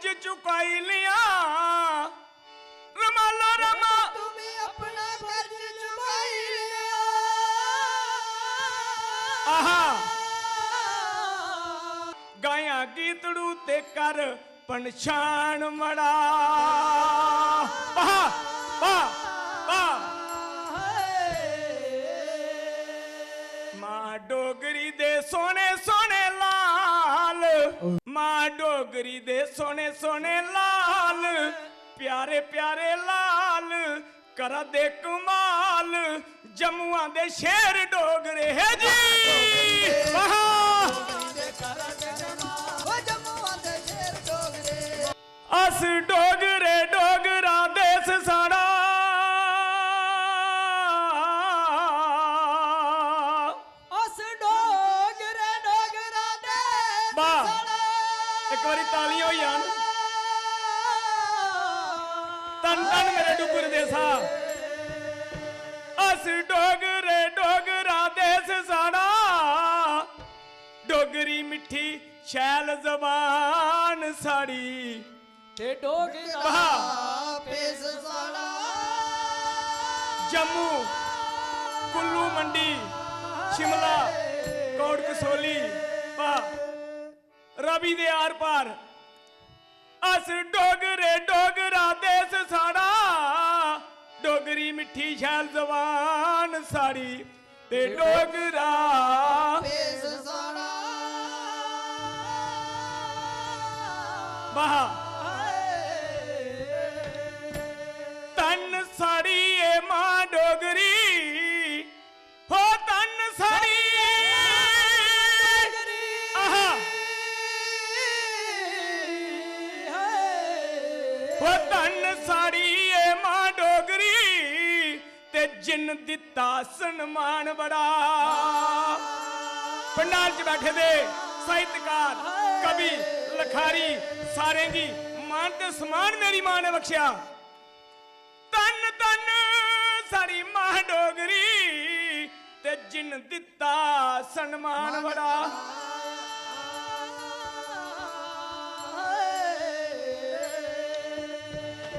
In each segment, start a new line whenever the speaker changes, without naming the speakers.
कर्ज चुकाई लिया रमालो रमा
तुम्हें अपना कर्ज चुकाई लिया
आहा गाया गीतड़ू ते कर पहचान मड़ा आहा मां डोगरी दे सोने सोने लाल मां डोगरी दे सोने सोने लाल प्यारे प्यारे लाल करा दे कमाल जमुआ दे शेर डोगरे है जी अस डोगरे डोगरा देश साड़ा एक बारी तालियां होई जान तन तन मेरे डुगर देसा अस डोगरे डोगरा देश साड़ा डोगरी मिठी शैल जबान साड़ी
ते डोगरा पेश साड़ा
जम्मू कुल्लू मंडी शिमला कोट कसोली रवि दे आर पार अस डोगरे डोगरा देश साड़ा डोगरी मिठी शैल जबान साड़ी ते डोगरा
पेश साड़ा
वाह तन साड़ी ए मां डोगरी हो तन साड़ी साड़ी ए मां डोगरी ते जिन दिता सन्मान बड़ा पंडाल च बैठे दे साहित्यकार कवि लखारी सारे दी मान ते समान मेरी मां ने बख्शिया तन तन साड़ी मां डोगरी ते जिन दिता सन्मान बड़ा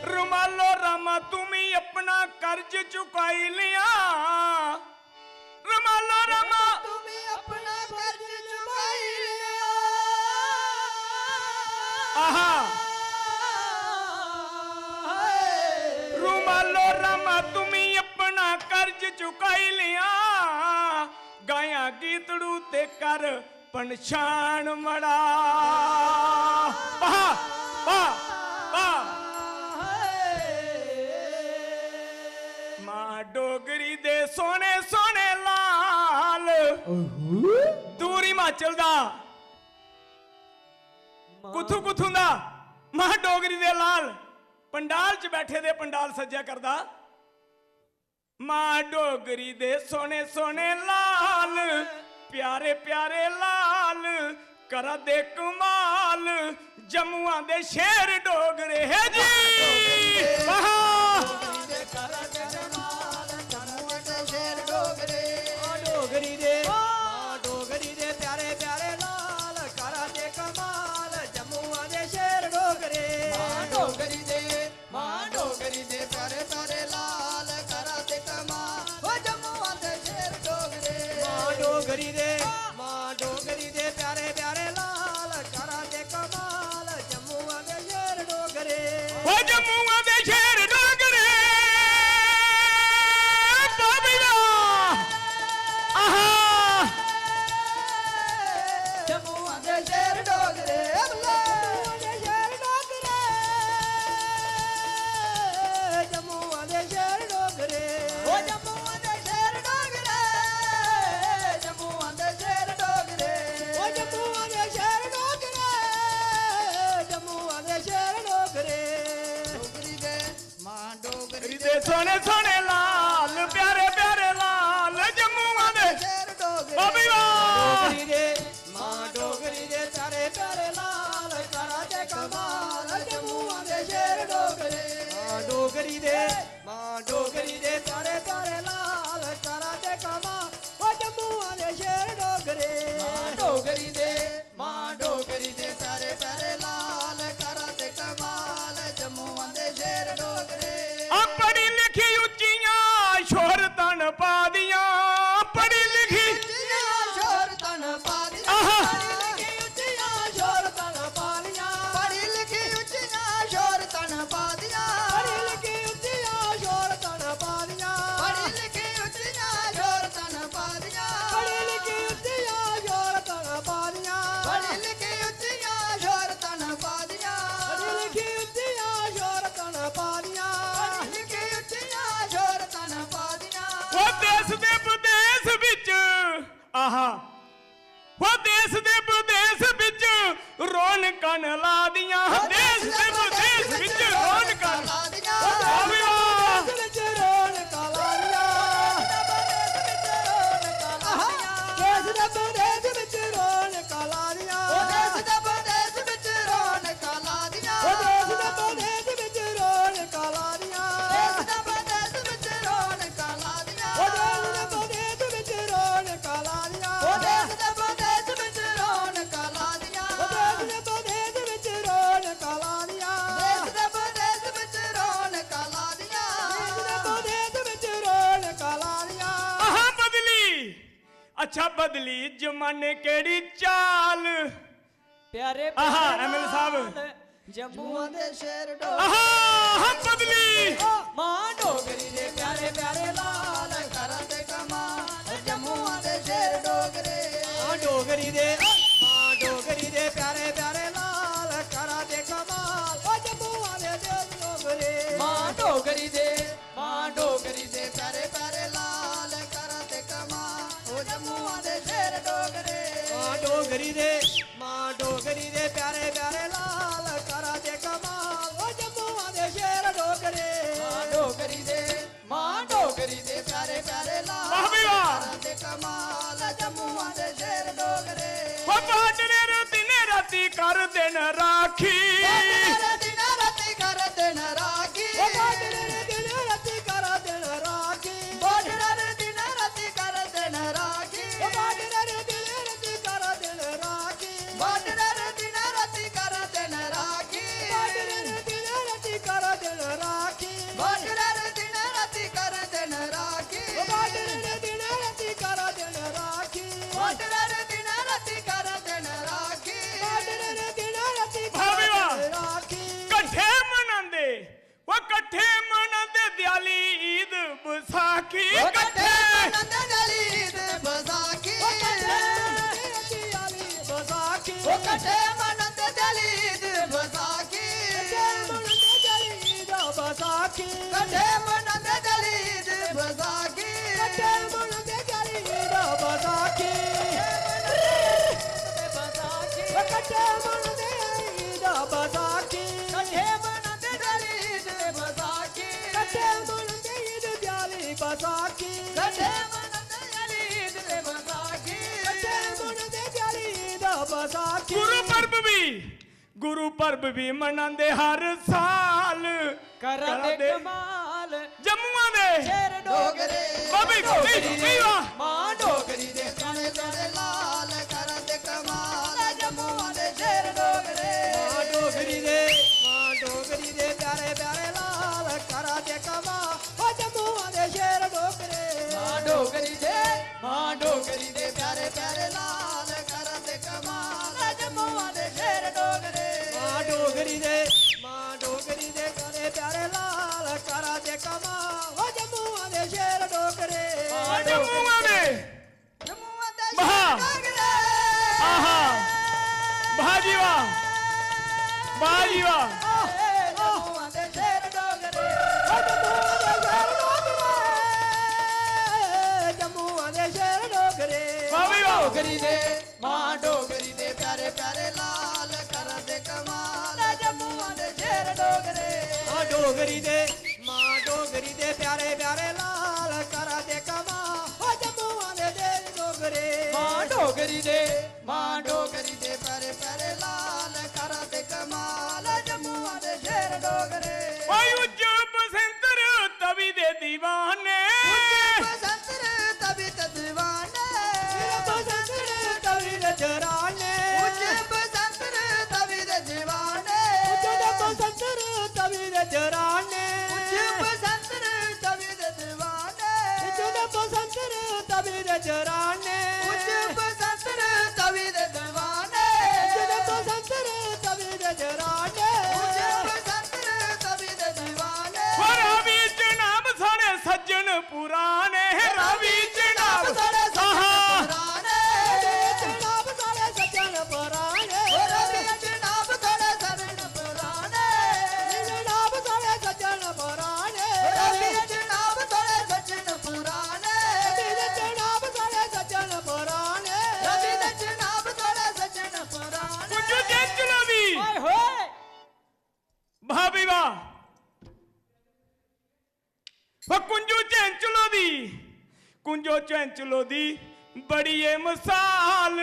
रुमालो रामा तुम्हें अपना कर्ज चुकाई लिया रुमालो रामा
तुम्हें अपना कर्ज चुकाई लिया
आहा रुमालो रामा तुम्हें अपना कर्ज चुकाई लिया गाया गीतड़ू ते कर पहचान मड़ा आहा डोगरी दे सोने सोने लाल दूर हिमाचल दा कुथू कुथू दा मां डोगरी दे लाल पंडाल च बैठे दे पंडाल सज्जा करदा मां डोगरी दे सोने सोने लाल प्यारे प्यारे लाल करा दे कमाल जमुआ दे शेर डोगरे है जी
डोगरी दे प्यारे प्यारे लाल करा दे कमाल जमुआ दे शेर डोगरे डोगरी दे प्यारे प्यारे लाल करा दे कमाल जमुआ दे शेर डोगरे डोगरी दे प्यारे प्यारे लाल करा दे कमाल जमुआ दे शेर डोगरे
जमुआ दे शेर डोगरे
जमुआ दे शेर डोगरे जमुआ दे शेर डोगरे जमुआ दे शेर डोगरे जमुआ दे शेर डोगरे जमुआ दे शेर डोगरे जमुआ दे शेर डोगरे डोगरी दे मां डोगरी
दे सोने सोने लाल प्यारे प्यारे लाल जमुआ दे
शेर डोगरे
डोगरी
दे मां डोगरी दे प्यारे प्यारे लाल करा दे कमाल जमुआ दे शेर डोगरे डोगरी दे मां डोगरी दे प्यारे प्यारे लाल करा दे कमाल जमुआ दे शेर डोगरे डोगरी दे मां डोगरी दे प्यारे प्यारे लाल करा दे
ਕਣ ਲਾ ਦੀਆਂ ਦੇਸ਼ ਤੇ ਵਿਦੇਸ਼ ਵਿੱਚ ਰੌਣਕਾਂ
ਲਾ ਦੀਆਂ
ਆਵੇ ਵਾਹ
ਵਿੱਚ ਰੌਣਕਾਂ ਲਾ ਦੀਆਂ ਦੇਸ਼ ਦੇ ਵਿਦੇਸ਼ ਵਿੱਚ ਰੌਣਕਾਂ ਲਾ ਦੀਆਂ ਦੇਸ਼ ਦੇ ਵਿਦੇਸ਼ ਵਿੱਚ ਰੌਣਕਾਂ ਲਾ ਦੀਆਂ ਦੇਸ਼ ਦੇ ਵਿਦੇਸ਼ ਵਿੱਚ ਰੌਣਕਾਂ ਲਾ ਦੀਆਂ ਦੇਸ਼ ਦੇ ਵਿਦੇਸ਼ ਵਿੱਚ ਰੌਣਕਾਂ ਲਾ ਦੀਆਂ ਦੇਸ਼ ਦੇ ਵਿਦੇਸ਼ ਵਿੱਚ ਰੌਣਕਾਂ ਲਾ ਦੀਆਂ ਦੇਸ਼ ਦੇ ਵਿਦੇਸ਼ ਵਿੱਚ ਰੌਣਕਾਂ ਲਾ ਦੀਆਂ ਦੇਸ਼ ਦੇ ਵਿਦੇਸ਼ ਵਿੱਚ ਰੌਣਕਾਂ ਲਾ ਦੀਆਂ ਦੇਸ਼ ਦੇ ਵਿਦੇਸ਼ ਵਿੱਚ ਰੌਣਕਾਂ ਲਾ ਦੀਆਂ ਦੇਸ਼ ਦੇ ਵਿਦੇਸ਼ ਵਿੱਚ ਰੌਣਕਾਂ ਲਾ ਦੀਆਂ
ਆਹ ਬਦਲੀ ਅੱਛਾ ਬਦਲੀ ਜਮਾਨੇ ਕਿਹੜੀ ਚਾਲ
ਪਿਆਰੇ
ਆਹ ਐਮਐਲ ਸਾਹਿਬ
ਜੰਮੂ
ਦੇ ਸ਼ੇਰ
ਆਹ ਬਦਲੀ
ਮਾਂ
ਡੋਗਰੀ ਦੇ ਪਿਆਰੇ ਪਿਆਰੇ ਲਾਲ ਕਰਾਂ ਤੇ ਕਮਾਲ ਜੰਮੂਆਂ ਦੇ ਸ਼ੇਰ ਡੋਗਰੇ ਮਾਂ ਡੋਗਰੀ ਦੇ ਪਿਆਰੇ ਪਿਆਰੇ ਲਾਲ ਕਰਾਂ ਤੇ ਕਮਾਲ ਉਹ ਜੰਮੂਆਂ ਦੇ ਡੋਗਰੇ ਮਾਂ ਡੋਗਰੀ ਦੇ ਪਿਆਰੇ ਪਿਆਰੇ ਲਾਲ ਕਰਾਂ ਤੇ ਕਮਾਲ ਉਹ ਜੰਮੂਆਂ ਦੇ ਸ਼ੇਰ ਡੋਗਰੇ ਮਾਂ ਡੋਗਰੀ ਦੇ ਪਿਆਰੇ ਪਿਆਰੇ ਲਾਲ ਕਰਾਂ ਤੇ ਕਮਾਲ ਉਹ ਜੰਮੂਆਂ ਦੇ ਸ਼ੇਰ ਡੋਗਰੇ ਮਾਂ ਡੋਗਰੀ ਦੇ ਪਿਆਰੇ ਪਿਆਰੇ ਲਾਲ
ਵਾਹ ਵੀ ਵਾਹ
ਕਰਾਂ ਤੇ ਕਮਾਲ ਜੰਮੂਆਂ ਦੇ ਸ਼ੇਰ ਡੋਗਰੇ
ਹੋ ਬਾਟਰੇ ਦਿਨੇ ਰਾਤੀ ਕਰ ਦੇਣ ਰਾਖੀ
ਬਾਟਰੇ ਦਿਨ ਰਾਤੀ ਕਰ ਦੇਣ ਰਾਖੀ ਬਾਟਰੇ ਦਿਨ ਰਾਤੀ ਕਰ ਦੇਣ ਰਾਖੀ ਬਾਟਰੇ ਦਿਨ ਰਾਤੀ ਕਰ ਦੇਣ ਰਾਖੀ ਬਾਟਰੇ ਦਿਨ ਰਾਤੀ ਕਰ ਦੇਣ ਰਾਖੀ ਬਾਟਰੇ ਦਿਨ ਰਾਤੀ ਕਰ ਦੇਣ ਰਾਖੀ ਬਾਟਰੇ ਦਿਨ ਰਾਤੀ ਕਰ ਦੇਣ ਰਾਖੀ ਬਾਟਰੇ ਦਿਨ ਰਾਤੀ ਕਰ ਦੇਣ ਰਾਖੀ ਬਾਟਰੇ ਦਿਨ ਰਾਤੀ ਕਰ ਦੇਣ ਰਾਖੀ ਬਾਟਰੇ ਦਿਨ ਰਾਤੀ ਕਰ ਦੇਣ ਰਾਖੀ ਬਾਟਰੇ ਦਿਨ ਰਾਤੀ
ਵਾਹ ਵੀ ਵਾਹ
ਰਾਖੀ
ਇਕੱਠੇ ਮਨਾਉਂਦੇ ਉਹ ਇਕੱਠੇ ਮਨਾਉਂਦੇ ਦਿਵਾਲੀ ਈਦ ਵਿਸਾਖੀ
ਇਕੱਠੇ
ਇਕੱਠੇ
ਮਨਾਉਂਦੇ ਦਿਵਾਲੀ ਈਦ ਵਿਸਾਖੀ ਇਕੱਠੇ ਮਨਾਉਂਦੇ ਦਿਵਾਲੀ ਈਦ ਵਿਸਾਖੀ ਇਕੱਠੇ ਮਨਾਉਂਦੇ ਦਿਵਾਲੀ ਈਦ ਵਿਸਾਖੀ ਇਕੱਠੇ ਮਨਾਉਂਦੇ ਦਿਵਾਲੀ ਈਦ ਵਿਸਾਖੀ ਇਕੱਠੇ ਮਨਾਉਂਦੇ ਈਦ ਵਿਸਾਖੀ ਇਕੱਠੇ ਮਨਾਉਂਦੇ ਦਿਵਾਲੀ ਈਦ ਵਿਸਾਖੀ ਇਕੱਠੇ ਮਨਾਉਂਦੇ ਈਦ ਦਿਵਾਲੀ ਵਿਸਾਖੀ ਇਕੱਠੇ ਮਨਾਉਂਦੇ ਦਿਵਾਲੀ ਈਦ ਵਿਸਾਖੀ ਇਕੱਠੇ ਮਨਾਉਂਦੇ ਦਿਵਾਲੀ ਈਦ ਵਿਸਾਖੀ
ਗੁਰੂ ਪਰਬ ਵੀ ਮਨਾਉਂਦੇ ਹਰ ਸਾਲ
ਕਰਦੇ ਕਮਾਲ
ਜੰਮੂਆਂ ਦੇ
ਸ਼ੇਰ
ਡੋਗਰੇ
ਬਾਬੀ ਕਈ ਵਾਹ
ਮਾਂ ਡੋਗਰੀ ਦੇ ਸੋਹਣੇ ਸੋਹਣੇ ਲਾਲ ਕਰਾਂ ਤੇ ਕਮਾਲ ਜੰਮੂਆਂ ਦੇ ਸ਼ੇਰ ਡੋਗਰੇ ਮਾਂ ਡੋਗਰੀ ਦੇ ਪਿਆਰੇ ਪਿਆਰੇ ਲਾਲ ਕਰਾਂ ਤੇ ਕਮਾਲ ਉਹ ਜੰਮੂਆਂ ਦੇ ਸ਼ੇਰ ਡੋਗਰੇ ਮਾਂ ਡੋਗਰੀ ਦੇ ਪਿਆਰੇ ਪਿਆਰੇ ਲਾਲ ਕਰਾਂ ਤੇ ਕਮਾਲ ਜੰਮੂਆਂ ਦੇ ਸ਼ੇਰ ਡੋਗਰੇ ਮਾਂ ਡੋਗਰੀ ਦੇ ਪਿਆਰੇ ਪਿਆਰੇ ਲਾਲ ਕਰਾਂ ਤੇ ਕਮਾਲ ਉਹ ਜੰਮੂਆਂ ਦੇ ਸ਼ੇਰ ਡੋਗਰੇ
ਜੰਮੂਆਂ ਦੇ
ਜੰਮੂਆਂ ਦੇ
ਵਾਹ।
ਸ਼ੇਰ ਡੋਗਰੇ
ਆਹਾ ਵਾਹ ਜੀ ਵਾਹ ਵਾਹ ਜੀ ਵਾਹ
ਜੰਮੂਆਂ ਦੇ ਸ਼ੇਰ ਡੋਗਰੇ ਜੰਮੂਆਂ ਦੇ ਸ਼ੇਰ ਡੋਗਰੇ
ਵਾਹ ਵੀ ਵਾਹ
ਮਾਂ ਡੋਗਰੀ ਦੇ ਪਿਆਰੇ ਪਿਆਰੇ ਲਾਲ ਕਰਾਂ ਤੇ ਕਮਾਲ ਜੰਮੂਆਂ ਦੇ ਸ਼ੇਰ ਡੋਗਰੇ ਮਾਂ ਡੋਗਰੀ ਦੇ ਪਿਆਰੇ ਪਿਆਰੇ ਲਾਲ ਕਰਾਂ ਤੇ ਕਮਾਲ ਉਹ ਜੰਮੂਆਂ ਦੇ ਸ਼ੇਰ ਡੋਗਰੇ ਮਾਂ ਡੋਗਰੀ ਦੇ ਪਿਆਰੇ ਪਿਆਰੇ ਲਾਲ ਕਰਾਂ ਤੇ ਕਮਾਲ ਜੰਮੂਆਂ ਦੇ ਸ਼ੇਰ ਡੋਗਰੇ
ਓਏ ਉੱਚ ਬਸੰਤਰ ਤਵੀ ਦੇ دیਵਾਨੇ
ਬਸੰਤਰ ਤਵੀ ਤੇ دیਵਾਨੇ ਬਸੰਤਰ ਤਵੀ ਦੇ ਜਰਾਨੇ ਉੱਚ ਬਸੰਤਰ ਤਵੀ ਦੇ دیਵਾਨੇ ਉੱਚ ਬਸੰਤਰ ਤਵੀ ਦੇ ਜਰਾਨੇ ਉੱਚ ਬਸੰਤਰ ਤਵੀ ਦੇ دیਵਾਨੇ ਉੱਚ ਬਸੰਤਰ ਤਵੀ ਦੇ ਜਰਾਨੇ ਉੱਚ ਬਸੰਤਰ ਤਵੀ ਦੇ دیਵਾਨੇ ਉੱਚ ਬਸੰਤਰ
ਉਹ ਕੁੰਜੋ ਚੈਂਚਲੋ ਦੀ ਬੜੀ ਏ ਮਿਸਾਲ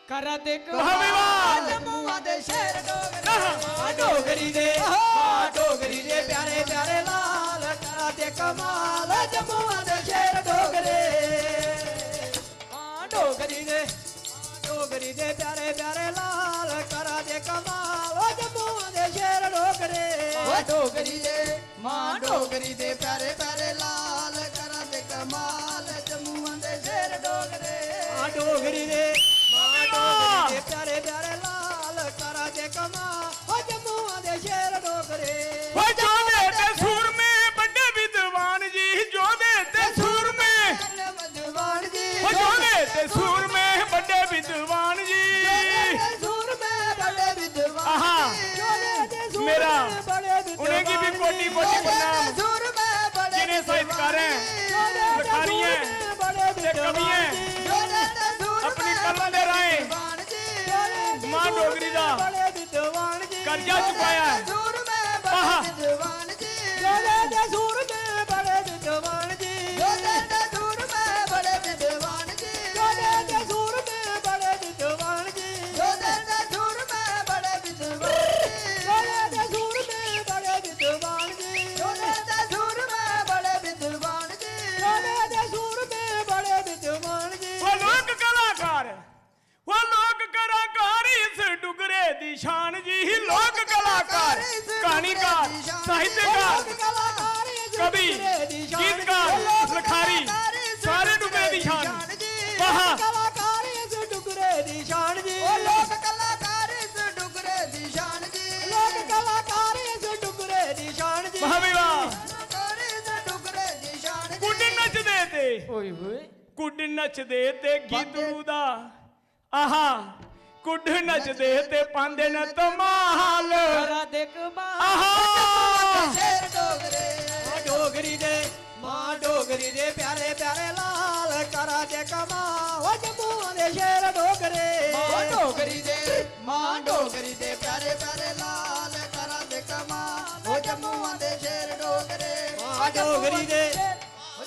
ਕਰਾਂ ਦੇ
ਵਾਹ ਬਈ ਵਾਹ।
ਜੰਮੂਆਂ ਦੇ ਸ਼ੇਰ ਡੋਗਰੇ
ਆਹਾ।
ਮਾਂ ਡੋਗਰੀ ਦੇ ਮਾਂ ਡੋਗਰੀ ਦੇ ਪਿਆਰੇ ਪਿਆਰੇ ਲਾਲ ਕਰਾਂ ਤੇ ਕਮਾਲ ਜੰਮੂਆਂ ਦੇ ਸ਼ੇਰ ਡੋਗਰੇ ਮਾਂ ਡੋਗਰੀ ਦੇ ਡੋਗਰੀ ਦੇ ਪਿਆਰੇ ਪਿਆਰੇ ਲਾਲ ਕਰਾਂ ਤੇ ਕਮਾਲ ਜੰਮੂਆਂ ਦੇ ਸ਼ੇਰ ਡੋਗਰੇ ਮਾਂ ਡੋਗਰੀ ਦੇ ਮਾਂ ਡੋਗਰੀ ਦੇ ਪਿਆਰੇ ਪਿਆਰੇ ਲਾਲ ਕਰਾਂ ਤੇ ਕਮਾਲ ਜੰਮੂਆਂ ਦੇ ਸ਼ੇਰ ਡੋਗਰੇ ਮਾਂ ਡੋਗਰੀ ਦੇ ਮਾਂ ਡੋਗਰੀ ਦੇ ਪਿਆਰੇ ਪਿਆਰੇ ਲਾਲ ਕਰਾਂ ਤੇ ਕਮਾਲ ਜੰਮੂਆਂ ਦੇ ਸ਼ੇਰ ਡੋਗਰੇ
ਓ ਜੋਧੇ ਤੇ ਸੂਰਮੇ ਵੱਡੇ ਵਿਦਵਾਨ ਜੀ ਜੋਧੇ ਤੇ ਸੂਰਮੇ
ਵਿਦਵਾਨ ਜੀ
ਓ ਜੋਧੇ ਤੇ ਸੂਰਮੇ ਵੱਡੇ ਵਿਦਵਾਨ ਜੀ
ਸੂਰਮੇ ਬੜੇ ਵਿਦਵਾਨ
ਆਹਾ। ਮੇਰਾ उन्हें की भी कोटि कोटि प्रणाम जिन्हें साहित्यकार हैं लिखारी हैं ते कवि हैं अपनी कलम दे राहें मां डोगरी दा कर्जा चुकाया है आहा। वो लोक कलाकार इस डुगरे दी शान जी लोक कलाकार कहानीकार साहित्यकार कवि गीतकार लिखारी सारे डुगरे दी शान वाह
कलाकार इस डुगरे दी शान जी लोक कलाकार इस डुगरे दी शान जी लोक कलाकार इस डुगरे दी शान जी
वाह बई वाह।
कलाकार इस डुगरे दी शान जी
कुड नचदे ते
ਓਏ ਹੋਏ
ਕੁੱਡ ਨੱਚਦੇ ਤੇ ਗੀਤੜੂ ਦਾ ਆਹਾ ਕੁੱਡ ਨੱਚਦੇ ਤੇ ਪਾਉਂਦੇ ਨੇ ਧਮਾਲ
ਕਰਾਂ ਦੇ ਕਮਾਲ
ਆਹਾ
ਸ਼ੇਰ ਡੋਗਰੇ ਮਾਂ ਡੋਗਰੀ ਦੇ ਮਾਂ ਡੋਗਰੀ ਦੇ ਪਿਆਰੇ ਪਿਆਰੇ ਲਾਲ ਕਰਾਂ ਤੇ ਕਮਾ ਹੋ ਜੰਮੂਆਂ ਦੇ ਸ਼ੇਰ ਡੋਗਰੇ ਮਾਂ ਡੋਗਰੀ ਦੇ ਮਾਂ ਡੋਗਰੀ ਦੇ ਪਿਆਰੇ ਪਿਆਰੇ ਲਾਲ ਕਰਾਂ ਤੇ ਕਮਾ ਹੋ ਜੰਮੂਆਂ ਦੇ ਸ਼ੇਰ ਡੋਗਰੇ ਮਾਂ ਡੋਗਰੀ ਦੇ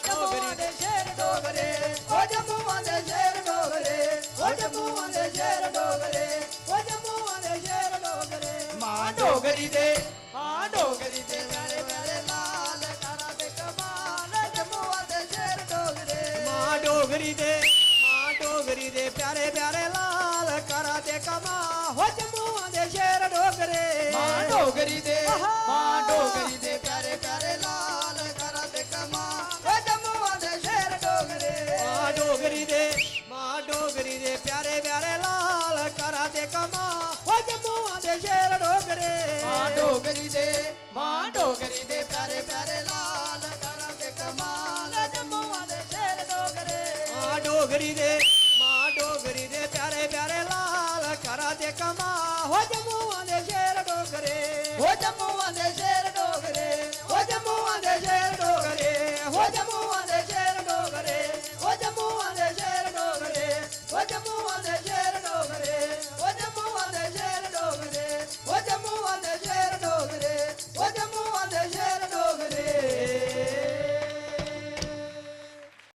ਡੋਗਰੀ ਦੇ ਸ਼ੇਰ ਡੋਗਰੇ ਹੋ ਜੰਮੂਆਂ ਦੇ ਸ਼ੇਰ ਡੋਗਰੇ ਹੋ ਜੰਮੂਆਂ ਦੇ ਸ਼ੇਰ ਡੋਗਰੇ ਹੋ ਜੰਮੂਆਂ ਦੇ ਸ਼ੇਰ ਡੋਗਰੇ ਮਾਂ ਡੋਗਰੀ ਦੇ ਮਾਂ ਡੋਗਰੀ ਦੇ ਪਿਆਰੇ ਪਿਆਰੇ ਲਾਲ ਕਰਾਂ ਤੇ ਕਮਾਲ ਜੰਮੂਆਂ ਦੇ ਸ਼ੇਰ ਡੋਗਰੇ ਮਾਂ ਡੋਗਰੀ ਦੇ ਮਾਂ ਡੋਗਰੀ ਦੇ ਪਿਆਰੇ ਪਿਆਰੇ ਲਾਲ ਕਰਾਂ ਤੇ ਕਮਾ ਹੋ ਜੰਮੂਆਂ ਦੇ ਸ਼ੇਰ ਡੋਗਰੇ ਮਾਂ ਡੋਗਰੀ ਦੇ ਮਾਂ ਡੋਗਰੀ ਦੇ ਪਿਆਰੇ ਪਿਆਰੇ ਲਾਲ ਕਰਾਂ ਤੇ ਕਮਾ ਹੋ ਜੰਮੂਆਂ ਦੇ ਸ਼ੇਰ ਡੋਗਰੇ ਮਾਂ ਡੋਗਰੀ ਦੇ ਮਾਂ ਡੋਗਰੀ ਦੇ ਪਿਆਰੇ ਪਿਆਰੇ ਲਾਲ ਕਰਾਂ ਤੇ ਕਮਾ ਹੋ ਜੰਮੂਆਂ ਦੇ ਸ਼ੇਰ ਡੋਗਰੇ ਮਾਂ ਡੋਗਰੀ ਦੇ ਮਾਂ ਡੋਗਰੀ ਦੇ ਪਿਆਰੇ ਪਿਆਰੇ ਲਾਲ ਕਰਾਂ ਤੇ ਕਮਾਲ ਜੰਮੂਆਂ ਦੇ ਸ਼ੇਰ ਡੋਗਰੇ ਮਾਂ ਡੋਗਰੀ ਦੇ ਮਾਂ ਡੋਗਰੀ ਦੇ ਪਿਆਰੇ ਪਿਆਰੇ ਲਾਲ ਕਰਾਂ ਤੇ ਕਮਾ ਹੋ ਜੰਮੂਆਂ ਦੇ ਸ਼ੇਰ ਡੋਗਰੇ